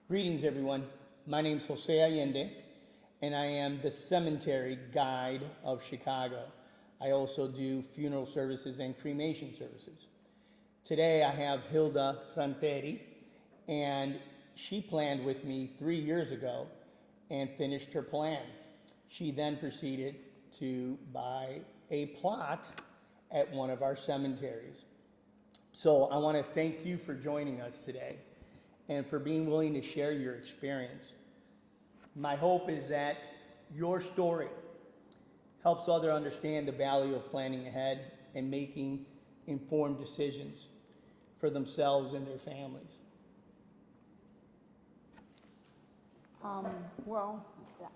Greetings, everyone. My name is Jose Allende, and I am the cemetery guide of Chicago. I also do funeral services and cremation services. Today, I have Hilda Frontany, and she planned with me 3 years ago and finished her plan. She then proceeded to buy a plot at one of our cemeteries. So I want to thank you for joining us today and for being willing to share your experience. My hope is that your story helps others understand the value of planning ahead and making informed decisions for themselves and their families. Um, well,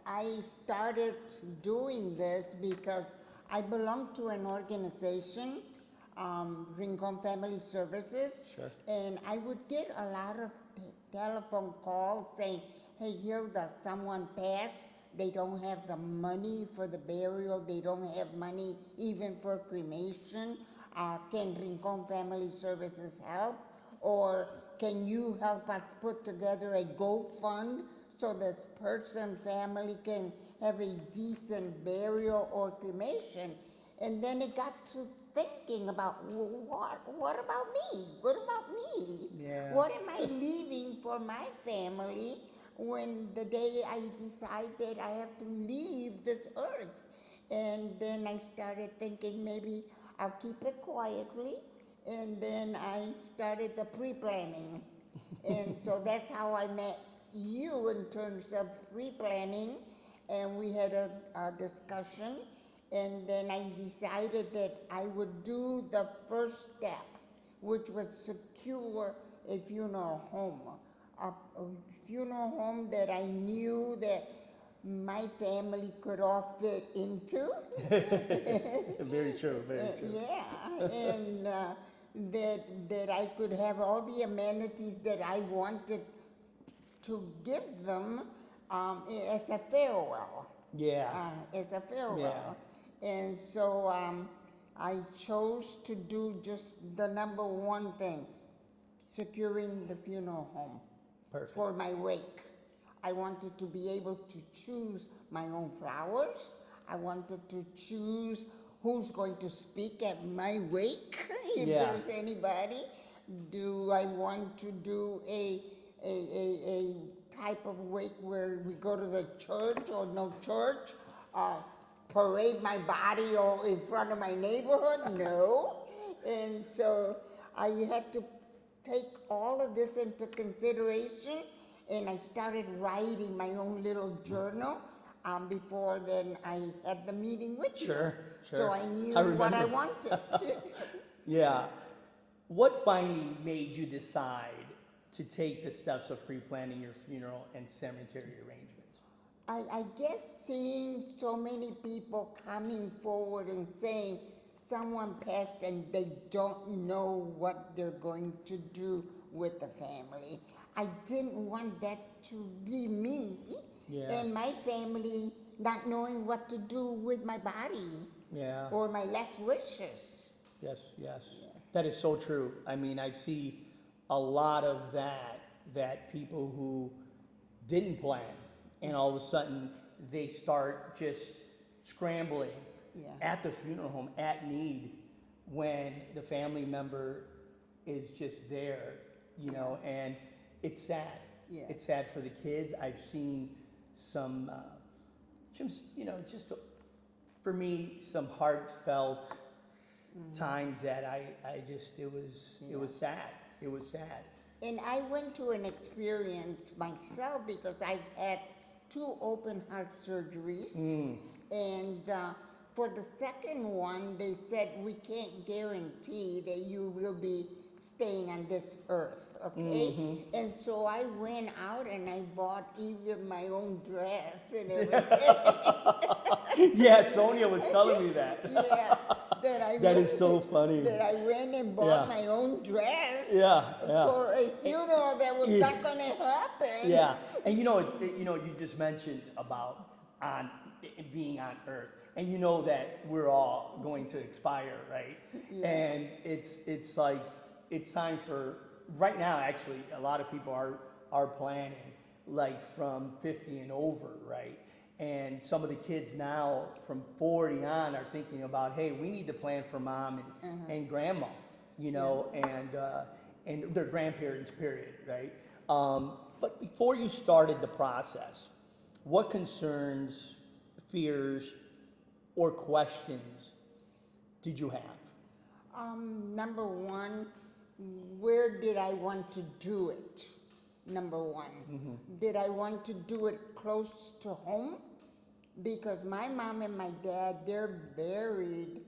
I started doing this because I belong to an organization, Rincon Family Services, Sure. and I would get a lot of telephone calls saying, "Hey, Hilda, someone passed. They don't have the money for the burial. They don't have money even for cremation. Can Rincon Family Services help? Or can you help us put together a GoFund so this person, family can have a decent burial or cremation?" And then it got to thinking about, what about me? What about me? Yeah. What am I leaving for my family when the day I decide that I have to leave this earth? And then I started thinking maybe I'll keep it quietly. And then I started the pre-planning. And so that's how I met you in terms of pre-planning. And we had a discussion. And then I decided that I would do the first step, which was secure a funeral home. A funeral home that I knew that my family could all fit into. Very true, very true. Yeah, and that I could have all the amenities that I wanted to give them as a farewell. Yeah. As a farewell. And so I chose to do just the number one thing, securing the funeral home. Perfect. For my wake. I wanted to be able to choose my own flowers. I wanted to choose who's going to speak at my wake, if Yeah. there's anybody. Do I want to do a type of wake where we go to the church or no church? Parade my body all in front of my neighborhood? No. And so I had to take all of this into consideration, and I started writing my own little journal before then I had the meeting with you. Sure. So I knew what I remember. wanted. Yeah. What finally made you decide to take the steps of pre-planning your funeral and cemetery arrangements? I guess seeing so many people coming forward and saying someone passed and they don't know what they're going to do with the family. I didn't want that to be me and my family not knowing what to do with my body or my last wishes. Yes. That is so true. I mean, I see a lot of that people who didn't plan and all of a sudden they start just scrambling at the funeral home at need when the family member is just there, and it's sad. Yeah. It's sad for the kids. I've seen some, just for me, some heartfelt times that I just, it was sad. It was sad. And I went through an experience myself because I've had 2 open heart surgeries. And for the second one, they said, we can't guarantee that you will be staying on this earth, okay? And so I went out and I bought even my own dress and everything. Yeah, Sonia was telling me that. Yeah. That is so funny. That I went and bought my own dress for a funeral that was not going to happen. Yeah, and you just mentioned about being on Earth, and you know that we're all going to expire, right? Yeah. And it's like it's time for right now. Actually, a lot of people are are planning, like from 50 and over, right? And some of the kids now from 40 on are thinking about, hey, we need to plan for mom and grandma, you know, and their grandparents, period, right? But before you started the process, what concerns, fears, or questions did you have? Number one, where did I want to do it? Number one, did I want to do it close to home? Because my mom and my dad, they're buried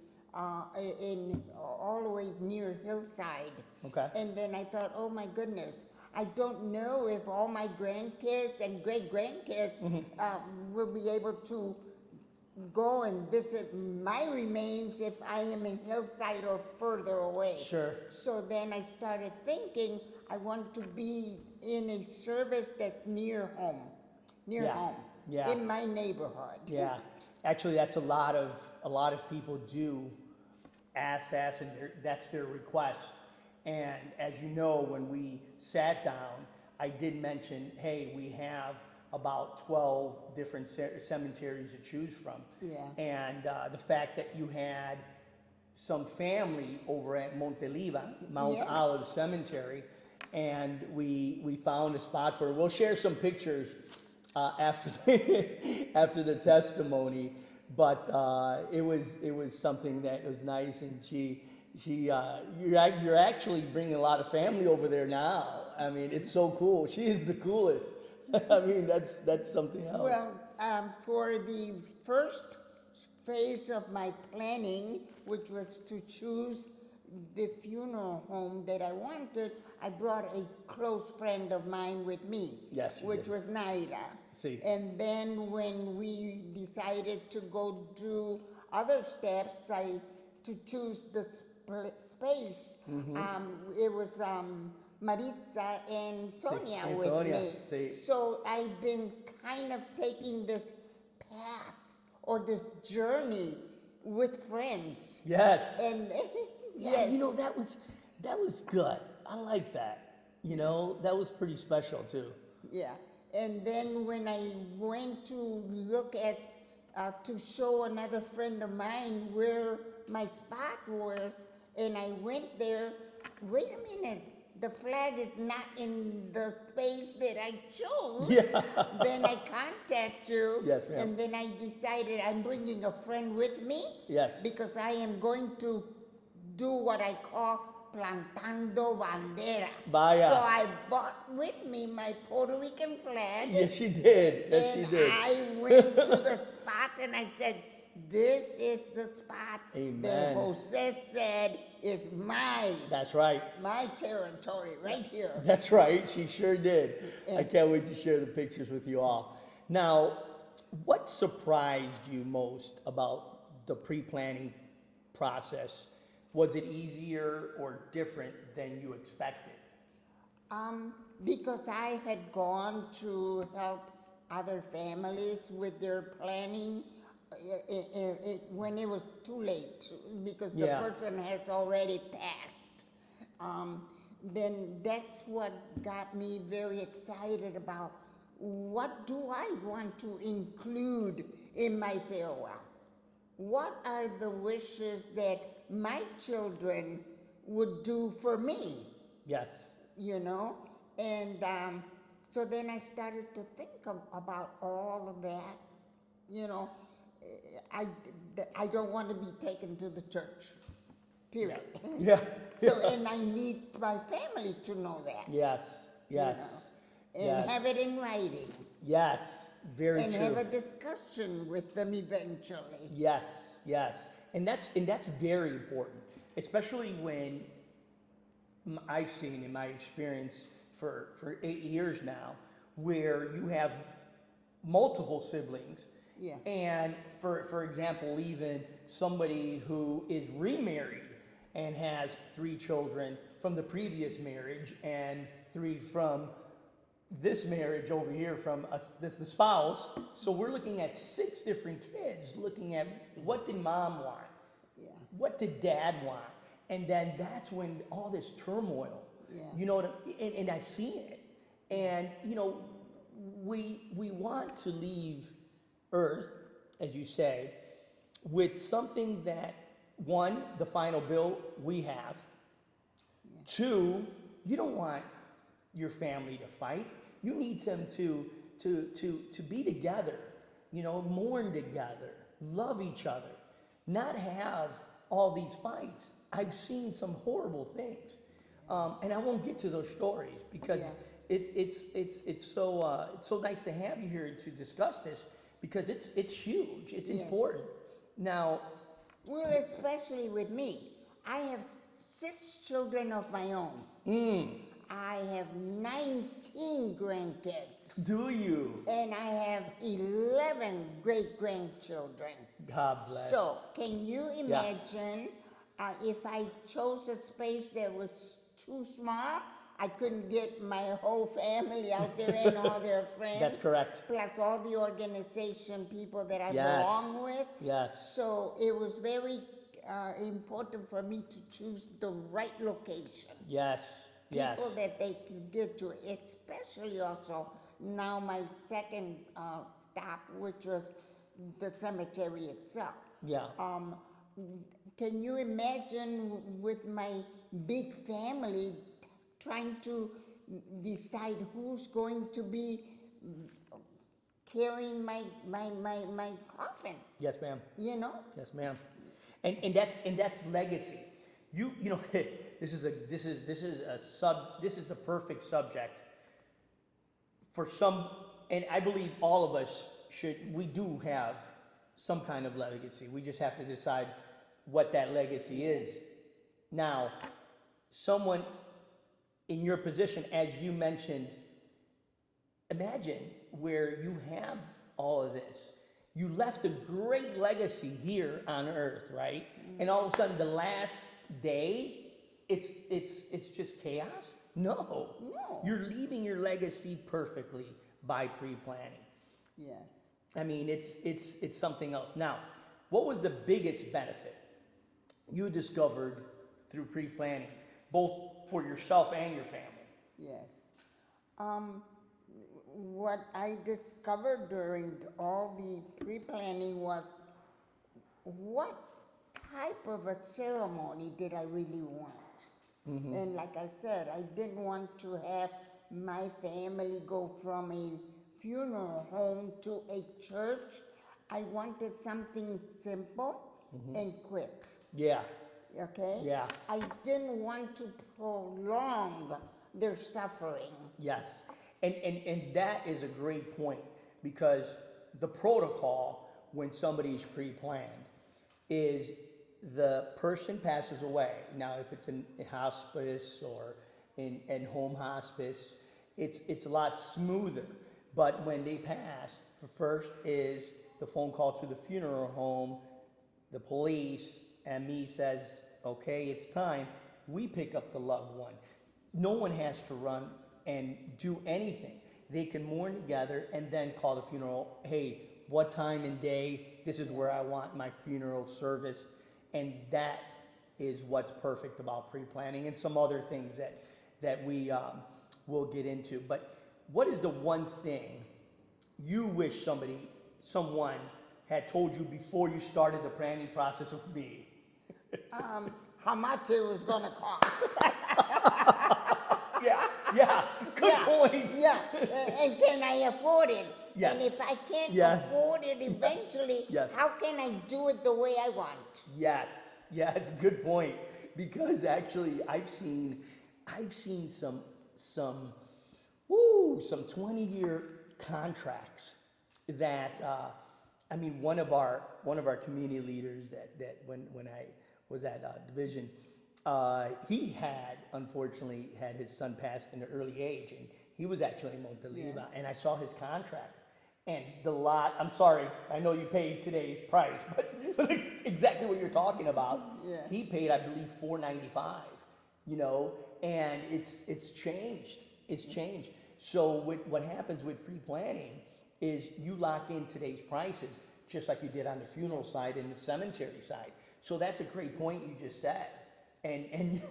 in all the way near Hillside. Okay. And then I thought, oh my goodness, I don't know if all my grandkids and great grandkids will be able to go and visit my remains if I am in Hillside or further away. Sure. So then I started thinking I want to be in a service that's near home, Yeah. in my neighborhood. Yeah, actually, that's a lot of people do ask, and that's their request. And as you know, when we sat down, I did mention, hey, we have about 12 different cemeteries to choose from. Yeah. And the fact that you had some family over at Monteliva, Mount Yes. Olive Cemetery, and we found a spot for her. We'll share some pictures after after the testimony, but it was something that was nice, and you're actually bringing a lot of family over there now. I mean, it's so cool. She is the coolest. I mean, that's something else. Well, for the first phase of my planning, which was to choose the funeral home that I wanted, I brought a close friend of mine with me, Yes, you which did. was Naira. See. And then when we decided to go do other steps, to choose the space, it was Maritza and Sonia and with Sonia, me. see. So I've been kind of taking this path or this journey with friends. Yes. And Yeah, yes. you know, that was good. I like that. You know, that was pretty special too. Yeah. And then when I went to look at, to show another friend of mine where my spot was, and I went there, wait a minute, the flag is not in the space that I chose. Yeah. Then I contact you. Yes, ma'am. And then I decided I'm bringing a friend with me. Yes. Because I am going to do what I call plantando bandera. Vaya. So I brought with me my Puerto Rican flag. Yes, she did. Yes, and she did. I went to the spot and I said, this is the spot that Amen. Jose said is That's right. my territory right here. That's right. She sure did. I And- can't wait to share the pictures with you all. Now, what surprised you most about the pre-planning process? Was it easier or different than you expected? Because I had gone to help other families with their planning when it was too late, because the Yeah. person has already passed. Then that's what got me very excited about what do I want to include in my farewell? What are the wishes that my children would do for me? Yes. You know? And so then I started to think about all of that. You know, I don't want to be taken to the church, period. Yeah. So, and I need my family to know that. Yes. you Yes. know, and Yes. have it in writing. Yes. Very And true. have a discussion with them eventually. Yes, yes, and that's very important, especially when I've seen in my experience for 8 years now, where you have multiple siblings, Yeah. and for example, even somebody who is remarried and has 3 children from the previous marriage and 3 from this marriage over here from the spouse. So we're looking at 6 different kids, looking at what did mom want, Yeah. what did dad want, and then that's when all this turmoil, Yeah. you know, and I've seen it, And, you know, we want to leave Earth, as you say, with something that, one, the final bill we have. Two, you don't want your family to fight. You need them to be together, you know, mourn together, love each other, not have all these fights. I've seen some horrible things, and I won't get to those stories because Yeah. it's so nice to have you here to discuss this because it's huge. It's Yes. important. Now, Well, especially with me. I have 6 children of my own. I have 19 grandkids. do you? And I have 11 great grandchildren. God bless. So, can you imagine if I chose a space that was too small? I couldn't get my whole family out there and all their friends. That's correct. Plus all the organization people that I Yes. belong with. Yes. So it was very important for me to choose the right location. Yes. Yes. People that they can get to, especially also now my second stop, which was the cemetery itself. Yeah. Can you imagine with my big family trying to decide who's going to be carrying my coffin? Yes, ma'am. You know? Yes, ma'am. And that's legacy. You know this is the perfect subject for some, and I believe all of us we do have some kind of legacy. We just have to decide what that legacy is. Now, someone in your position, as you mentioned, imagine where you have all of this. You left a great legacy here on earth, right? And all of a sudden the last day, it's just chaos? No. No. You're leaving your legacy perfectly by pre-planning. Yes. I mean, it's something else. Now, what was the biggest benefit you discovered through pre-planning, both for yourself and your family? Yes. What I discovered during all the pre-planning was what type of a ceremony did I really want? And like I said, I didn't want to have my family go from a funeral home to a church. I wanted something simple and quick. Yeah. Okay? Yeah. I didn't want to prolong their suffering. Yes. And that is a great point because the protocol when somebody's pre-planned is the person passes away. Now, if it's in hospice or in home hospice, it's a lot smoother. But when they pass, first is the phone call to the funeral home, the police, and me says, okay, it's time. We pick up the loved one. No one has to run and do anything. They can mourn together and then call the funeral, hey, what time and day, this is where I want my funeral service. And that is what's perfect about pre-planning and some other things that we will get into. But what is the one thing you wish someone had told you before you started the planning process with me? How much it was going to cost. Yeah, good point. Yeah, and can I afford it? Yes. And if I can't Yes. afford it eventually, Yes. how can I do it the way I want? Yes, good point. Because actually, I've seen some 20-year contracts that I mean, one of our community leaders that when I was at division, he had unfortunately had his son pass in an early age, and he was actually in Monteliva, and I saw his contract. And the lot, I'm sorry, I know you paid today's price, but exactly what you're talking about. Yeah. He paid, I believe, $495, you know, and it's changed. It's changed. So what happens with pre-planning is you lock in today's prices, just like you did on the funeral side and the cemetery side. So that's a great point you just said. and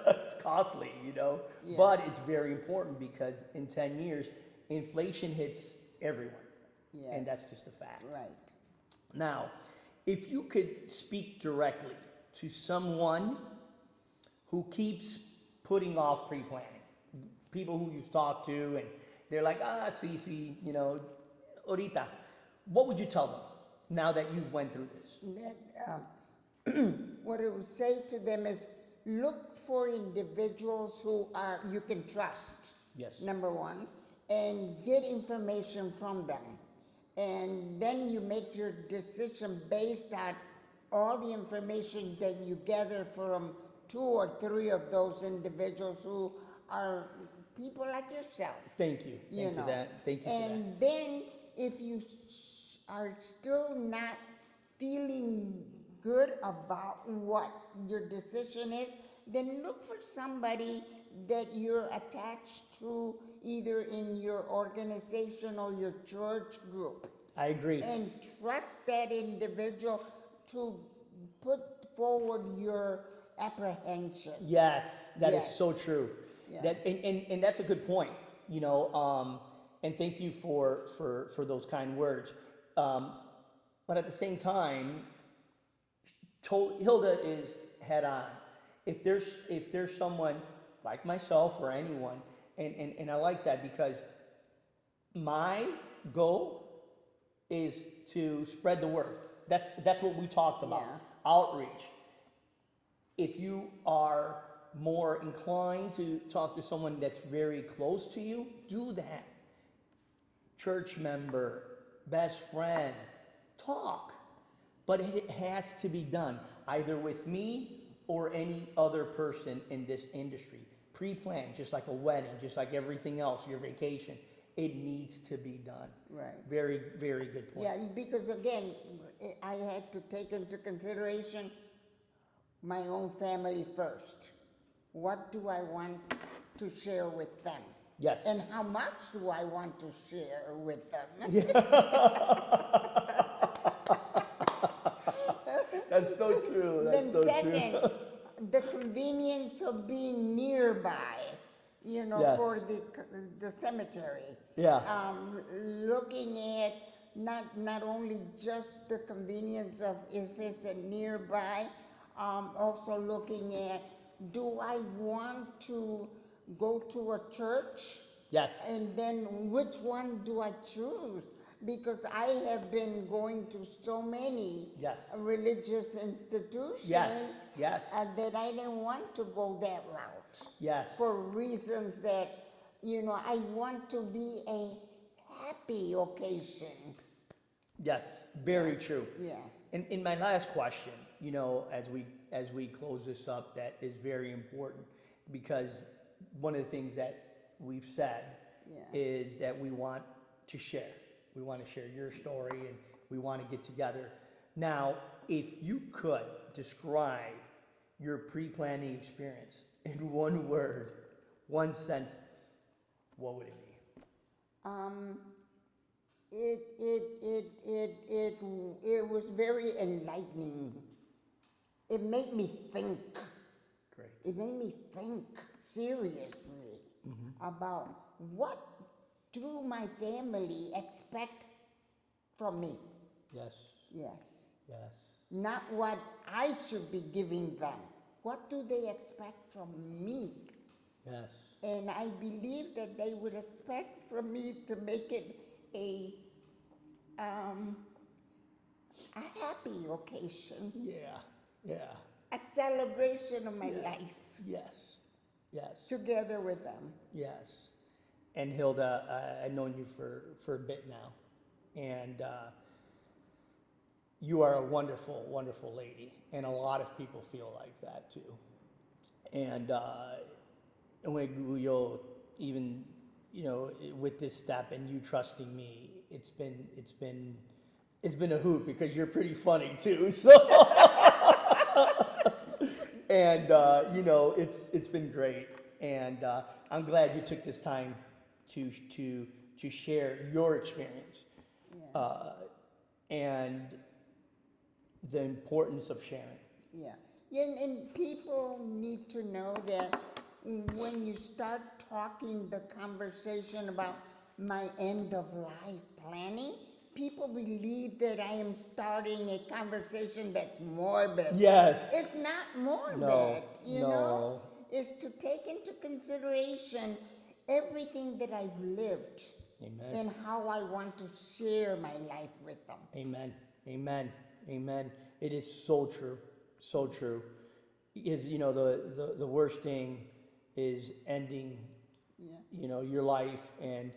it's costly, Yeah. but it's very important because in 10 years, inflation hits everyone, and that's Yes. just a fact. Right. Now, if you could speak directly to someone who keeps putting off pre-planning, people who you've talked to, and they're like, see, ahorita, what would you tell them now that you've went through this? That, what I would say to them is look for individuals who are you can trust. Yes. Number one, and get information from them, and then you make your decision based on all the information that you gather from two or three of those individuals who are people like yourself. Thank you. You Thank you know. that. Thank you for that. And then if you are still not feeling good about what your decision is, then look for somebody that you're attached to either in your organization or your church group. I agree. And trust that individual to put forward your apprehension. Yes, that is Yes. so true. Yeah. And that's a good point. And thank you for those kind words. But at the same time, Hilda is head on. If there's someone like myself or anyone, and I like that because my goal is to spread the word. That's what we talked about. Yeah. Outreach. If you are more inclined to talk to someone that's very close to you, do that. Church member, best friend, talk. But it has to be done either with me or any other person in this industry. Pre-plan, just like a wedding, just like everything else, your vacation. It needs to be done. Right. Very, very good point. Yeah, because again, I had to take into consideration my own family first. What do I want to share with them? Yes. And how much do I want to share with them? That's so true. That's Then so second, true. the convenience of being nearby, Yes. for the cemetery. Yeah. Looking at not only just the convenience of if it's a nearby, also looking at do I want to go to a church? Yes. And then which one do I choose? Because I have been going to so many Yes. religious institutions Yes. Yes. that I didn't want to go that route Yes. for reasons that, I want to be a happy occasion. Yes. Very true. Yeah. And in my last question, as we close this up, that is very important because one of the things that we've said Yeah. is that we want to share. We want to share your story and we want to get together. Now, if you could describe your pre-planning experience in one word, one sentence, what would it be? It was very enlightening. It made me think. Great. It made me think seriously about what do my family expect from me? Yes. Yes. Yes. Not what I should be giving them. What do they expect from me? Yes. And I believe that they would expect from me to make it a happy occasion, Yeah. Yeah. a celebration of my life Yes. Yes. together with them. Yes. And Hilda, I've known you for a bit now, and you are a wonderful, wonderful lady, and a lot of people feel like that too. And when you'll even, with this step and you trusting me, it's been a hoot because you're pretty funny too. So, and it's been great, and I'm glad you took this time to share your experience Yeah. and the importance of sharing. Yeah. And people need to know that when you start talking the conversation about my end of life planning, people believe that I am starting a conversation that's morbid. Yes. It's not morbid, No, you know? no. It's to take into consideration everything that I've lived Amen. and how I want to share my life with them. Amen. Amen. Amen. It is so true. So true. Because, the worst thing is ending, Yeah. your life. And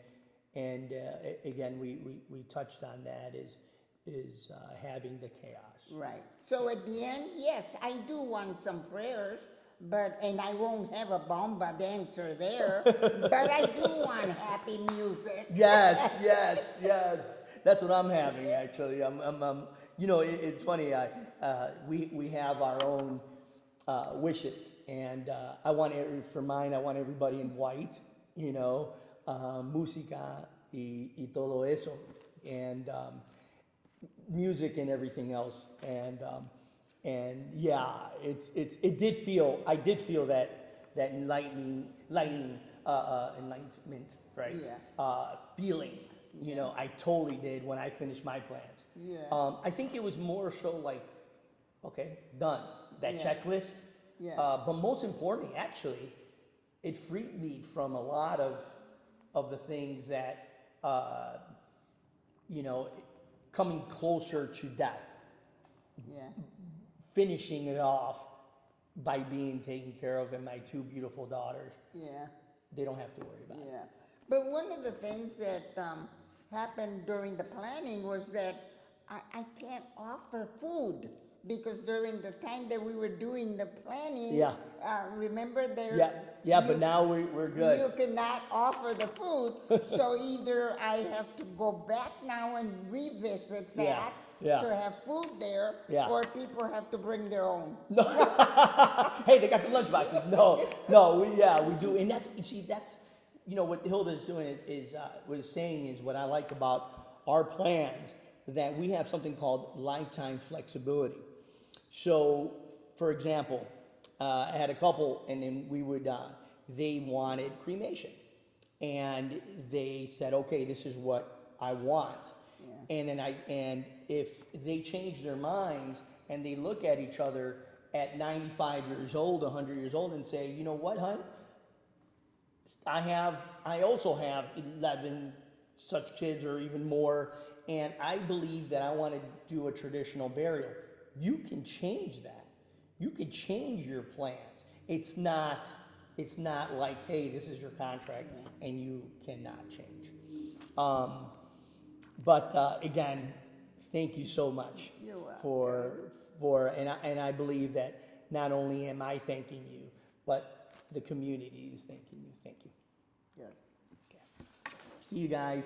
again, we touched on that is having the chaos. Right. So at the end, yes, I do want some prayers, and I won't have a bomba dancer there, but I do want happy music. Yes, yes, yes. That's what I'm having actually. It's funny. We have our own wishes, and for mine, I want everybody in white. Música y todo eso, and music and everything else, and yeah, I did feel that enlightenment, right? Yeah. Feeling, Yeah. I totally did when I finished my plans. Yeah. I think it was more so like, okay, done, that Yeah. checklist. Yeah. But most importantly, actually, it freed me from a lot of the things that, you know, coming closer to death, Yeah. finishing it off by being taken care of, and my two beautiful daughters, Yeah. they don't have to worry about it. Yeah. But one of the things that happened during the planning was that I can't offer food because during the time that we were doing the planning, Yeah. remember there. Yeah, yeah, but you- now we're good. You cannot offer the food, so either I have to go back now and revisit Yeah, that yeah. to have food there, Yeah. or people have to bring their own. No. Hey, they got the lunch boxes. No, we do, and that's what Hilda's doing was saying is what I like about our plans, that we have something called lifetime flexibility. So, for example, I had a couple, and then they wanted cremation, and they said, okay, this is what I want. Yeah. And if they change their minds and they look at each other at 95 years old, 100 years old, and say, you know what, hon? I also have 11 such kids or even more, and I believe that I want to do a traditional burial. You can change that. You can change your plans. It's not like, hey, this is your contract and you cannot change. But again, thank you so much You're welcome. and I believe that not only am I thanking you, but the community is thanking you. Thank you. Yes. Okay. See you guys.